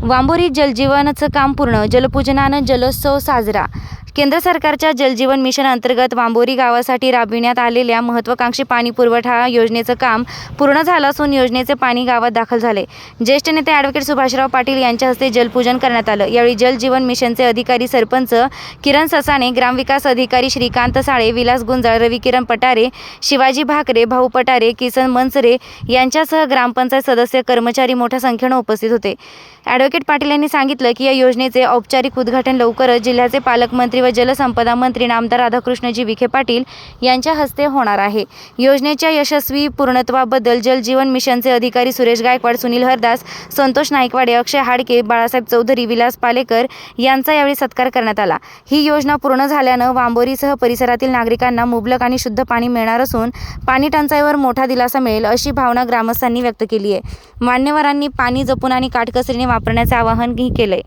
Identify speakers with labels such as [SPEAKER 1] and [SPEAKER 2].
[SPEAKER 1] वांबोरी जलजीवनचं काम पूर्ण, जलपूजनानं जलोत्सव साजरा. केंद्र सरकारच्या जलजीवन मिशन अंतर्गत वांबोरी गावासाठी राबविण्यात आलेल्या महत्त्वाकांक्षी पाणी पुरवठा योजनेचं काम पूर्ण झालं असून योजनेचे पाणी गावात दाखल झाले. ज्येष्ठ नेते ॲडव्होकेट सुभाषराव पाटील यांच्या हस्ते जलपूजन करण्यात आलं. यावेळी जलजीवन मिशनचे अधिकारी सरपंच किरण ससाने, ग्रामविकास अधिकारी श्रीकांत साळे, विलास गुंजाळ, रविकिरण पटारे, शिवाजी भाकरे, भाऊ पटारे, किसन मनसरे यांच्यासह ग्रामपंचायत सदस्य, कर्मचारी मोठ्या संख्येनं उपस्थित होते. ॲडव्होकेट पाटील यांनी सांगितलं की या योजनेचे औपचारिक उद्घाटन लवकरच जिल्ह्याचे पालकमंत्री व जलसंपदा मंत्री नामदार राधाकृष्णजी विखे पाटील यांच्या हस्ते होणार आहे. योजनेच्या यशस्वी पूर्णत्वाबद्दल जलजीवन मिशनचे अधिकारी सुरेश गायकवाड, सुनील हरदास, संतोष नाईकवाडे, अक्षय हाडके, बाळासाहेब चौधरी, विलास पालेकर यांचा यावेळी सत्कार करण्यात आला. ही योजना पूर्ण झाल्यानं वांबोरीसह परिसरातील नागरिकांना मुबलक आणि शुद्ध पाणी मिळणार असून पाणी टंचाईवर मोठा दिलासा मिळेल अशी भावना ग्रामस्थांनी व्यक्त केली आहे. मान्यवरांनी पाणी जपून आणि काटकसरीने वापरण्याचे आवाहनही केलंय.